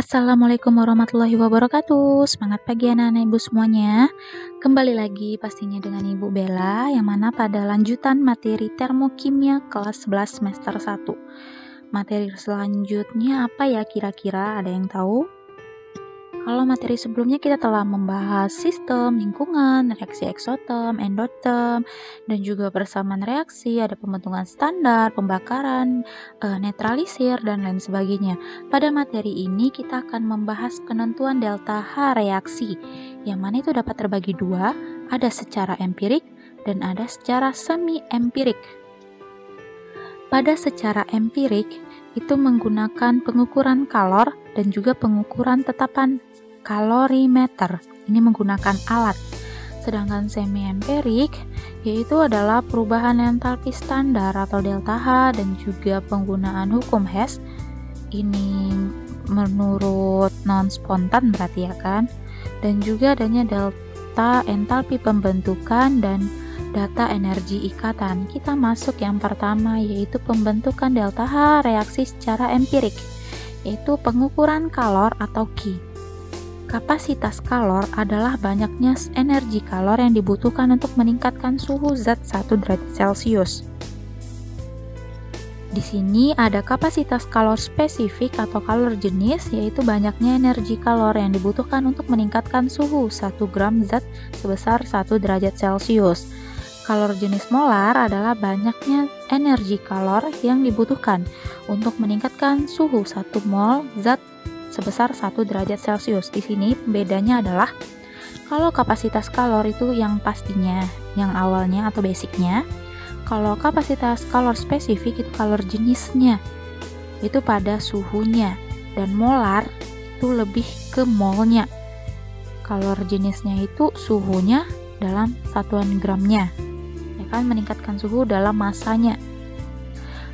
Assalamualaikum warahmatullahi wabarakatuh. Semangat pagi anak-anak ibu semuanya. Kembali lagi pastinya dengan Ibu Bella, yang mana pada lanjutan materi termokimia kelas 11 semester 1. Materi selanjutnya apa ya kira-kira, ada yang tahu? Kalau materi sebelumnya kita telah membahas sistem, lingkungan, reaksi eksoterm, endoterm, dan juga persamaan reaksi, ada pembentukan standar, pembakaran, netralisir, dan lain sebagainya. Pada materi ini kita akan membahas penentuan delta H reaksi, yang mana itu dapat terbagi dua, ada secara empirik dan ada secara semi-empirik. Pada secara empirik, itu menggunakan pengukuran kalor dan juga pengukuran tetapan kalorimeter. Ini menggunakan alat. Sedangkan semi-empirik yaitu adalah perubahan entalpi standar atau delta H dan juga penggunaan hukum Hess. Ini menurut non-spontan berarti ya kan. Dan juga adanya delta entalpi pembentukan dan data energi ikatan. Kita masuk yang pertama, yaitu pembentukan delta H reaksi secara empirik, yaitu pengukuran kalor atau Q. Kapasitas kalor adalah banyaknya energi kalor yang dibutuhkan untuk meningkatkan suhu zat 1 derajat Celcius. Di sini ada kapasitas kalor spesifik atau kalor jenis, yaitu banyaknya energi kalor yang dibutuhkan untuk meningkatkan suhu 1 gram zat sebesar 1 derajat Celcius. Kalor jenis molar adalah banyaknya energi kalor yang dibutuhkan untuk meningkatkan suhu 1 mol zat sebesar 1 derajat Celcius. Di sini bedanya adalah kalau kapasitas kalor itu yang pastinya, yang awalnya atau basicnya. Kalau kapasitas kalor spesifik itu kalor jenisnya, itu pada suhunya, dan molar itu lebih ke molnya. Kalor jenisnya itu suhunya dalam satuan gramnya, ya kan, meningkatkan suhu dalam masanya.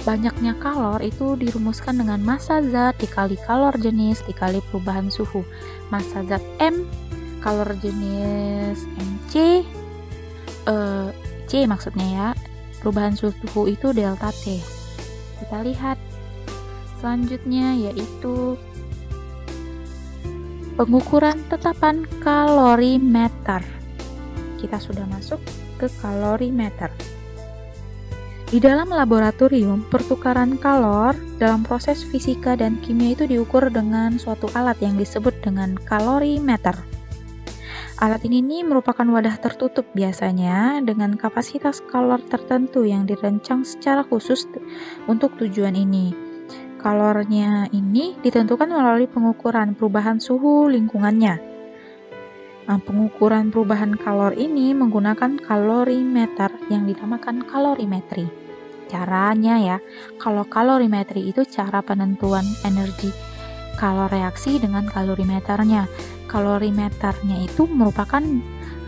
Banyaknya kalor itu dirumuskan dengan massa zat dikali kalor jenis dikali perubahan suhu. Massa zat M, kalor jenis MC, C maksudnya ya. Perubahan suhu itu delta T. Kita lihat selanjutnya, yaitu pengukuran tetapan kalorimeter. Kita sudah masuk ke kalorimeter. Di dalam laboratorium, pertukaran kalor dalam proses fisika dan kimia itu diukur dengan suatu alat yang disebut dengan kalorimeter. Alat ini merupakan wadah tertutup biasanya dengan kapasitas kalor tertentu yang dirancang secara khusus untuk tujuan ini. Kalornya ini ditentukan melalui pengukuran perubahan suhu lingkungannya. Nah, pengukuran perubahan kalor ini menggunakan kalorimeter yang dinamakan kalorimetri. Caranya ya, kalau kalorimetri itu cara penentuan energi kalor reaksi dengan kalorimeternya. Kalorimeternya itu merupakan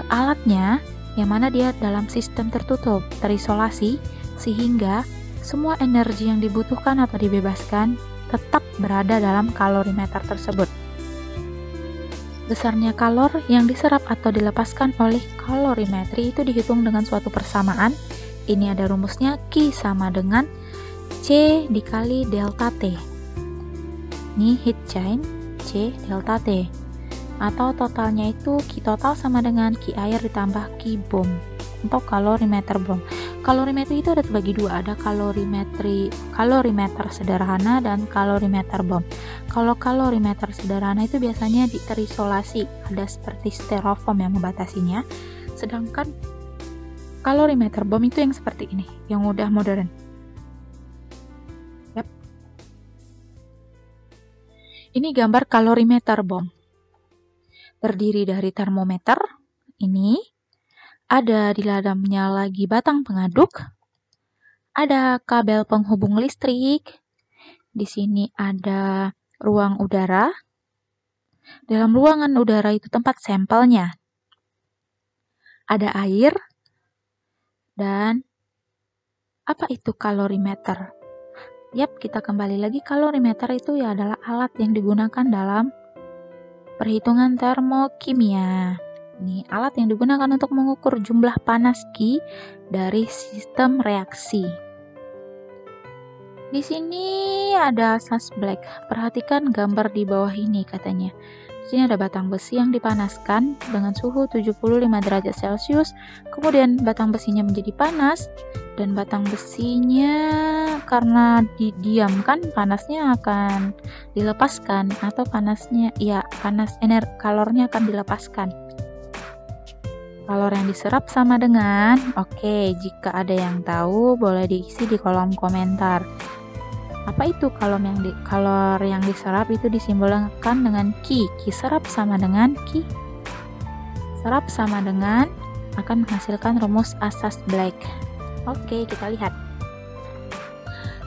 alatnya yang mana dia dalam sistem tertutup, terisolasi, sehingga semua energi yang dibutuhkan atau dibebaskan tetap berada dalam kalorimeter tersebut. Besarnya kalor yang diserap atau dilepaskan oleh kalorimetri itu dihitung dengan suatu persamaan. Ini ada rumusnya, Q sama dengan C dikali delta T. Ini heat chain C delta T. Atau totalnya itu Q total sama dengan Q air ditambah Q bom untuk kalorimeter bom. Kalorimetri itu ada terbagi dua, ada kalorimeter sederhana dan kalorimeter bom. Kalau kalorimeter sederhana itu biasanya terisolasi, ada seperti styrofoam yang membatasinya. Sedangkan kalorimeter bom itu yang seperti ini, yang udah modern. Yap. Ini gambar kalorimeter bom. Terdiri dari termometer, ini ada di dalamnya lagi batang pengaduk, ada kabel penghubung listrik, di sini ada ruang udara. Dalam ruangan udara itu tempat sampelnya. Ada air, dan apa itu kalorimeter? Yap, kita kembali lagi, kalorimeter itu ya adalah alat yang digunakan dalam perhitungan termokimia. Ini alat yang digunakan untuk mengukur jumlah panas Q dari sistem reaksi. Di sini ada sus black. Perhatikan gambar di bawah ini katanya. Di sini ada batang besi yang dipanaskan dengan suhu 75 derajat Celcius. Kemudian batang besinya menjadi panas dan batang besinya karena didiamkan panasnya akan dilepaskan atau panasnya kalornya akan dilepaskan. Kalor yang diserap sama dengan jika ada yang tahu boleh diisi di kolom komentar. Apa itu kalor yang diserap? Itu disimbolkan dengan Ki. Ki serap sama dengan Ki serap sama dengan akan menghasilkan rumus asas black. Kita lihat.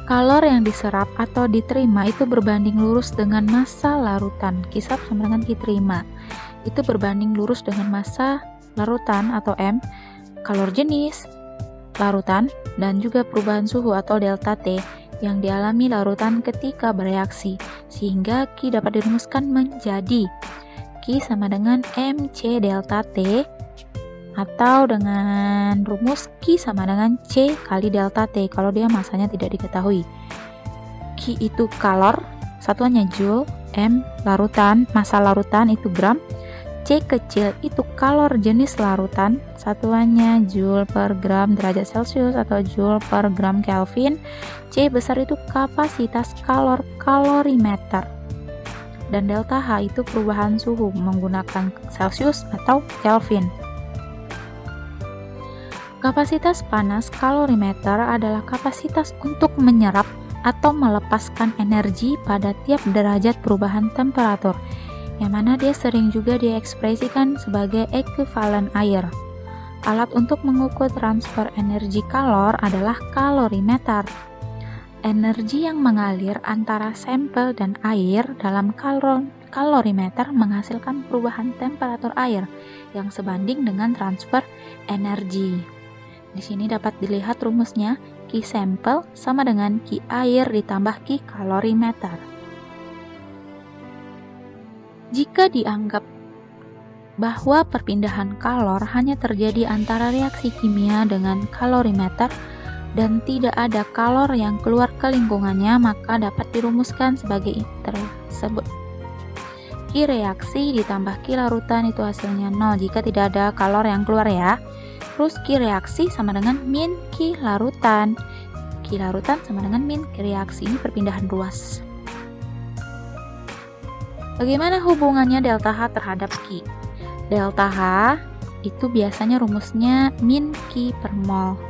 Kalor yang diserap atau diterima itu berbanding lurus dengan massa larutan. Ki serap sama dengan Ki terima. Itu berbanding lurus dengan massa larutan atau M, kalor jenis larutan, dan juga perubahan suhu atau delta T yang dialami larutan ketika bereaksi, sehingga Ki dapat dirumuskan menjadi Ki sama dengan MC delta T atau dengan rumus Ki sama dengan C kali delta T kalau dia masanya tidak diketahui. Ki itu kalor, satuannya joule, M larutan, massa larutan itu gram, C kecil itu kalor jenis larutan, satuannya joule per gram derajat Celcius atau joule per gram Kelvin. C besar itu kapasitas kalor kalorimeter. Dan delta H itu perubahan suhu menggunakan Celcius atau Kelvin. Kapasitas panas kalorimeter adalah kapasitas untuk menyerap atau melepaskan energi pada tiap derajat perubahan temperatur, yang mana dia sering juga diekspresikan sebagai ekuivalen air. Alat untuk mengukur transfer energi kalor adalah kalorimeter. Energi yang mengalir antara sampel dan air dalam kalorimeter menghasilkan perubahan temperatur air yang sebanding dengan transfer energi. Di sini dapat dilihat rumusnya, Ki sampel sama dengan Ki air ditambah Ki kalorimeter. Jika dianggap bahwa perpindahan kalor hanya terjadi antara reaksi kimia dengan kalorimeter dan tidak ada kalor yang keluar ke lingkungannya, maka dapat dirumuskan sebagai tersebut. Ki reaksi ditambah Ki larutan itu hasilnya 0 jika tidak ada kalor yang keluar ya. Terus Ki reaksi sama dengan min Ki larutan. Ki larutan sama dengan min Ki reaksi. Ini perpindahan ruas. Bagaimana hubungannya delta H terhadap Ki? Delta H itu biasanya rumusnya min Ki per mol.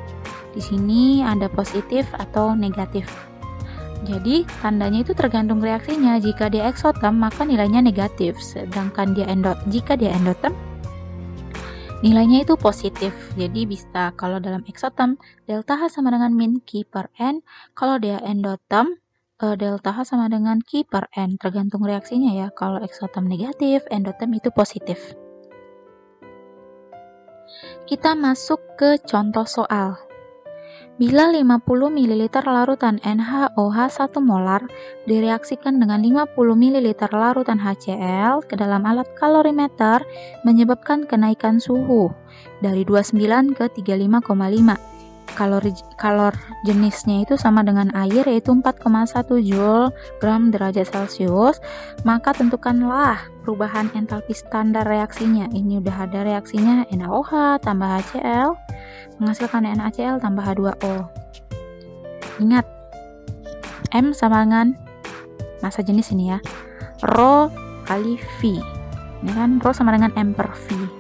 Di sini ada positif atau negatif. Jadi tandanya itu tergantung reaksinya. Jika dia eksoterm maka nilainya negatif, sedangkan jika dia endoterm nilainya itu positif. Jadi bisa kalau dalam eksoterm delta H sama dengan min Ki per N, kalau dia endoterm delta H sama dengan Ki per N, tergantung reaksinya ya. Kalau eksoterm negatif, endoterm itu positif. Kita masuk ke contoh soal. Bila 50 ml larutan NaOH 1 molar direaksikan dengan 50 ml larutan HCl ke dalam alat kalorimeter menyebabkan kenaikan suhu dari 29 ke 35,5. Kalor jenisnya itu sama dengan air yaitu 4,1 joule gram derajat Celcius, maka tentukanlah perubahan entalpi standar reaksinya. Ini udah ada reaksinya NaOH tambah HCl menghasilkan NaCl tambah H2O. Ingat, M sama dengan massa jenis ini ya, Rho kali V. Ini kan Rho sama dengan M per V.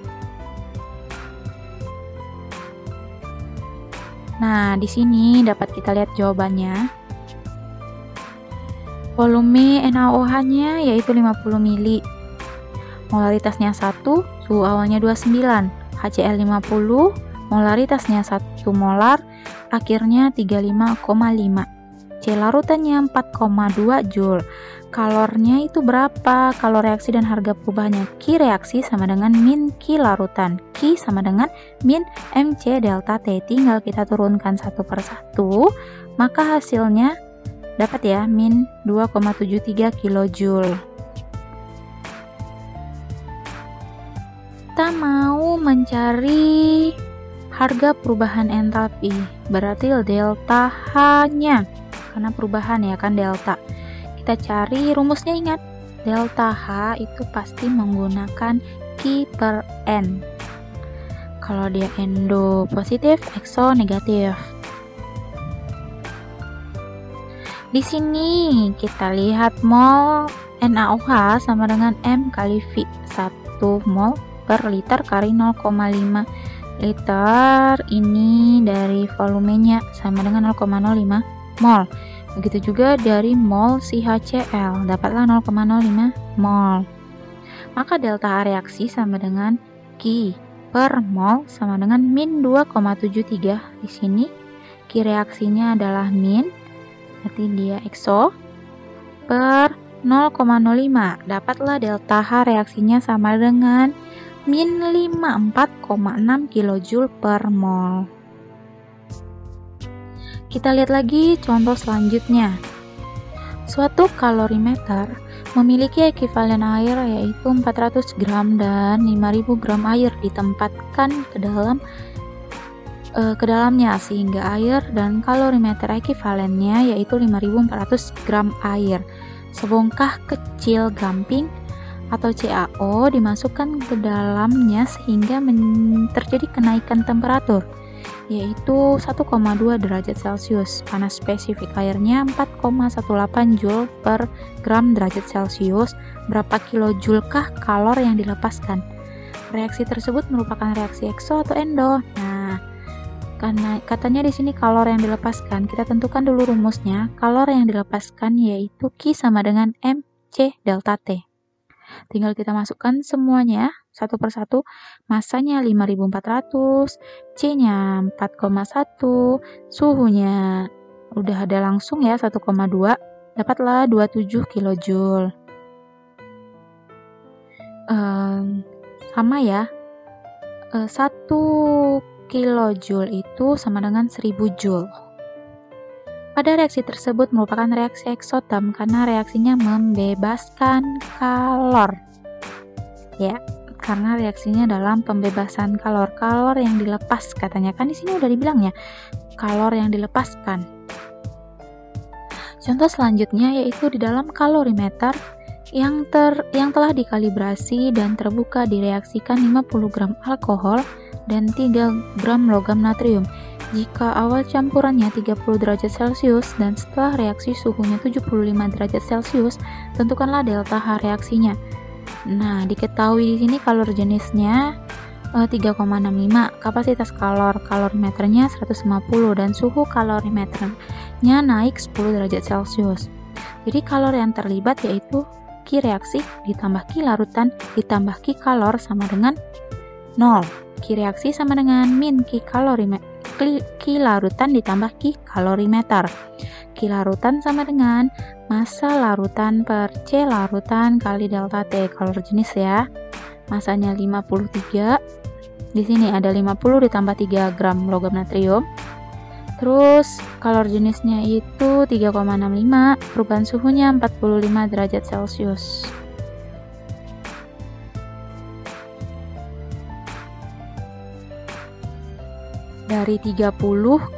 Nah, di sini dapat kita lihat jawabannya. Volume NaOH-nya yaitu 50 ml. Molaritasnya 1, suhu awalnya 29, HCl 50, molaritasnya 1 molar, akhirnya 35,5. C larutannya 4,2 joule. Kalornya itu berapa? Kalor reaksi dan harga perubahannya. Ki reaksi sama dengan min Ki larutan. Ki sama dengan min MC delta T. Tinggal kita turunkan satu per satu, maka hasilnya dapat ya min 2,73 kilojoule. Kita mau mencari harga perubahan entalpi, berarti delta H-nya. karena perubahan ya kan delta. Kita cari rumusnya, ingat delta H itu pasti menggunakan Q per N. Kalau dia endo positif, exo negatif. Di sini kita lihat mol NaOH sama dengan M kali V, 1 mol per liter kali 0,5 liter. Ini dari volumenya sama dengan 0,05 mol. Begitu juga dari mol CHCl, dapatlah 0,05 mol. Maka delta H reaksi sama dengan Q per mol sama dengan min 2,73. Di sini Q reaksinya adalah min, berarti dia exo, per 0,05. Dapatlah delta H reaksinya sama dengan min 54,6 kJ per mol. Kita lihat lagi contoh selanjutnya. Suatu kalorimeter memiliki ekivalen air yaitu 400 gram dan 5000 gram air ditempatkan ke dalamnya, sehingga air dan kalorimeter ekivalennya yaitu 5400 gram air. Sebongkah kecil gamping atau CaO dimasukkan ke dalamnya sehingga terjadi kenaikan temperatur yaitu 1,2 derajat Celcius. Panas spesifik airnya 4,18 Joule per gram derajat Celcius. Berapa kilojulkah kalor yang dilepaskan? Reaksi tersebut merupakan reaksi ekso atau endo. Nah, karena katanya di sini kalor yang dilepaskan, kita tentukan dulu rumusnya. Kalor yang dilepaskan yaitu Q sama dengan mc delta T. Tinggal kita masukkan semuanya satu persatu. Masanya 5400, C-nya 4,1, suhunya udah ada langsung ya 1,2, dapatlah 27 kJ. Sama ya, 1 kJ itu sama dengan 1000 Joule. Pada reaksi tersebut merupakan reaksi eksoterm karena reaksinya membebaskan kalor. Ya, karena reaksinya dalam pembebasan kalor. Kalor yang dilepas katanya, kan di sini udah dibilang ya, kalor yang dilepaskan. Contoh selanjutnya yaitu di dalam kalorimeter yang telah dikalibrasi dan terbuka direaksikan 50 gram alkohol dan 3 gram logam natrium. Jika awal campurannya 30 derajat Celcius dan setelah reaksi suhunya 75 derajat Celcius, tentukanlah delta H reaksinya. Nah, diketahui di sini kalor jenisnya 3,65, kapasitas kalorimeternya 150 dan suhu kalorimeternya naik 10 derajat Celcius. Jadi kalor yang terlibat yaitu Q reaksi ditambah Q larutan ditambah Q kalor sama dengan 0. Q reaksi sama dengan min Q larutan ditambah Q kalorimeter. Q larutan sama dengan massa larutan per C larutan kali delta T, kalor jenis ya. Masanya 53. Di sini ada 50 ditambah 3 gram logam natrium. Terus kalor jenisnya itu 3,65, perubahan suhunya 45 derajat Celcius. Dari 30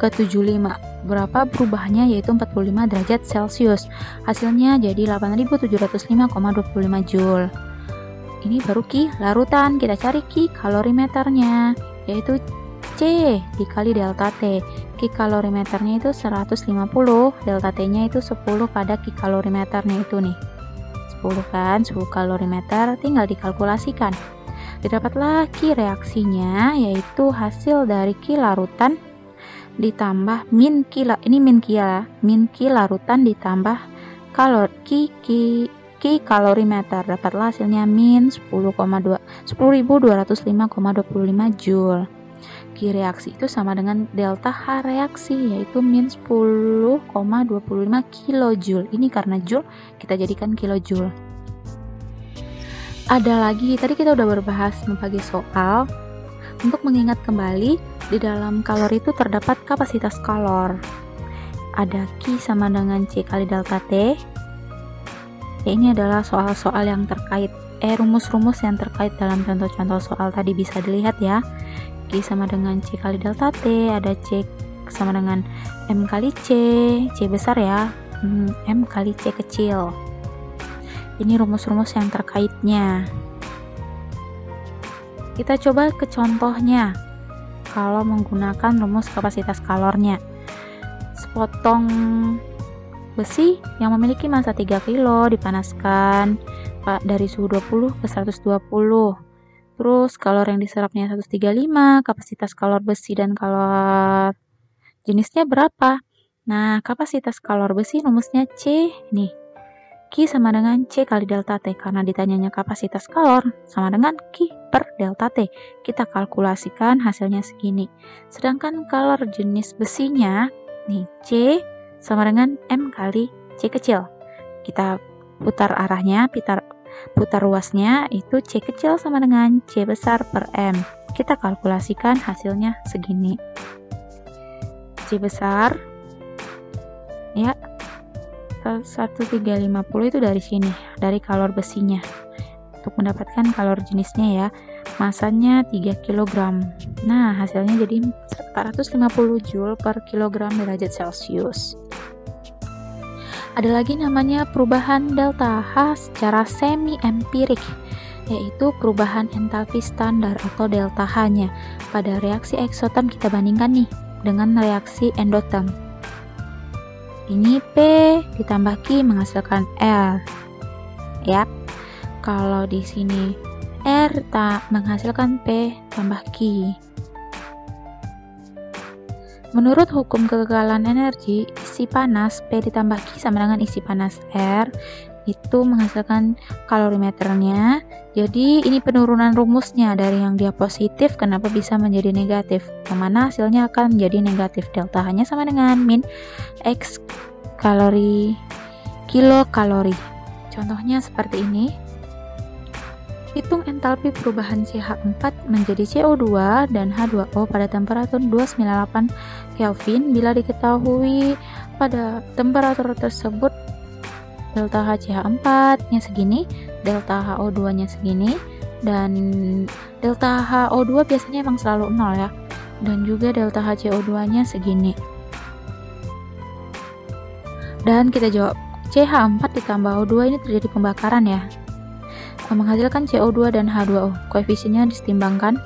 ke 75, berapa perubahannya yaitu 45 derajat Celcius. Hasilnya jadi 8705,25 Joule. Ini baru Q larutan. Kita cari Q kalorimeternya yaitu C dikali delta T. Q kalorimeternya itu 150, delta T-nya itu 10 pada Q kalorimeternya itu nih. 10 kan, suhu kalorimeter, tinggal dikalkulasikan. Didapatlah Q reaksinya yaitu hasil dari Q larutan ditambah min Q larutan ditambah Q kalorimeter. Dapatlah hasilnya min 10.205,25 Joule. Q reaksi itu sama dengan delta H reaksi yaitu min 10,25 kilojoule. Ini karena joule kita jadikan kilojoule. Ada lagi, tadi kita udah berbahas membagi soal. Untuk mengingat kembali, di dalam kalor itu terdapat kapasitas kalor. Ada Q sama dengan C kali delta T. Ya, ini adalah soal-soal yang terkait, rumus-rumus yang terkait dalam contoh-contoh soal tadi bisa dilihat ya. Q sama dengan C kali delta T, ada C X sama dengan M kali C, C besar ya, M kali C kecil. Ini rumus-rumus yang terkaitnya. Kita coba ke contohnya. Kalau menggunakan rumus kapasitas kalornya, sepotong besi yang memiliki massa 3 kilo dipanaskan dari suhu 20 ke 120. Terus kalor yang diserapnya 135, kapasitas kalor besi dan kalor jenisnya berapa? Nah, kapasitas kalor besi rumusnya C nih. Q sama dengan C kali delta T, karena ditanyanya kapasitas kalor sama dengan Q per delta T. Kita kalkulasikan hasilnya segini. Sedangkan kalor jenis besinya nih, C sama dengan M kali C kecil. Kita putar arahnya, putar ruasnya, itu C kecil sama dengan C besar per M. Kita kalkulasikan hasilnya segini. C besar ya 1350 itu dari sini, dari kalor besinya. Untuk mendapatkan kalor jenisnya ya, masanya 3 kg. Nah, hasilnya jadi 450 Joule per kilogram derajat Celcius. Ada lagi namanya perubahan delta H secara semi-empirik, yaitu perubahan entalpi standar atau delta H-nya. Pada reaksi eksoterm kita bandingkan nih dengan reaksi endoterm. Ini P ditambah Q menghasilkan R. Ya. Kalau di sini R menghasilkan P tambah Q. Menurut hukum kekekalan energi, isi panas P ditambah Q sama dengan isi panas R itu menghasilkan kalorimeternya. Jadi ini penurunan rumusnya dari yang dia positif kenapa bisa menjadi negatif, yang mana hasilnya akan menjadi negatif. Delta H-nya sama dengan min X kilokalori. Contohnya seperti ini. Hitung entalpi perubahan CH4 menjadi CO2 dan H2O pada temperatur 298 Kelvin bila diketahui pada temperatur tersebut delta HCH4-nya segini, delta HO2-nya segini, dan delta HO2 biasanya emang selalu 0 ya, dan juga delta HCO2-nya segini. Dan kita jawab, CH4 ditambah O2 ini terjadi pembakaran ya, menghasilkan CO2 dan H2O. Koefisiennya ditimbangkan.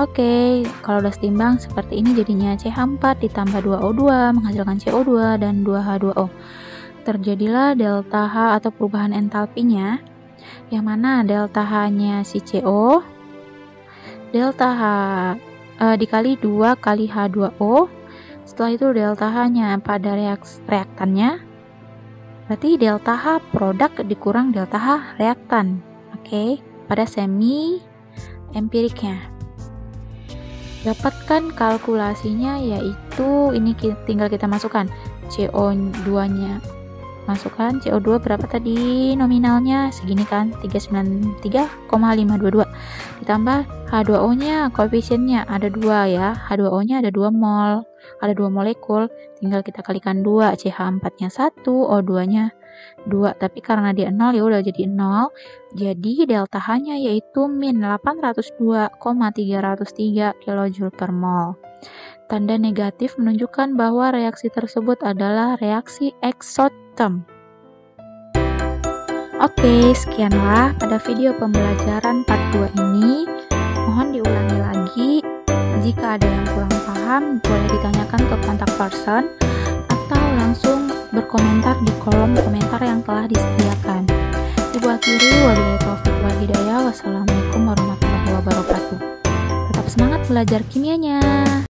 Oke, kalau udah setimbang seperti ini jadinya CH4 ditambah 2O2 menghasilkan CO2 dan 2H2O. Terjadilah delta H atau perubahan entalpinya, yang mana delta H-nya si CO, delta H dikali 2 kali H2O. Setelah itu delta H-nya pada reaktannya, berarti delta H produk dikurang delta H reaktan. Oke, pada semi empiriknya. Dapatkan kalkulasinya, yaitu ini tinggal kita masukkan CO2-nya. Masukkan CO2 berapa tadi nominalnya? Segini kan, 393,522. Ditambah H2O-nya, koefisiennya ada 2 ya. H2O-nya ada 2 mol. Ada 2 molekul, tinggal kita kalikan 2. CH4-nya 1, O2-nya 2. Tapi karena dia 0 ya udah jadi 0. Jadi delta H-nya yaitu min 802,303 kJ per mol. Tanda negatif menunjukkan bahwa reaksi tersebut adalah reaksi eksoterm. Oke, sekianlah pada video pembelajaran part 2 ini. Mohon diulangi lagi. Jika ada yang kurang paham, boleh ditanyakan ke kontak person atau langsung berkomentar di kolom komentar yang telah disediakan. Ibu akhiri, wabillahi taufiq wal hidayah. Wassalamualaikum warahmatullahi wabarakatuh. Tetap semangat belajar kimianya.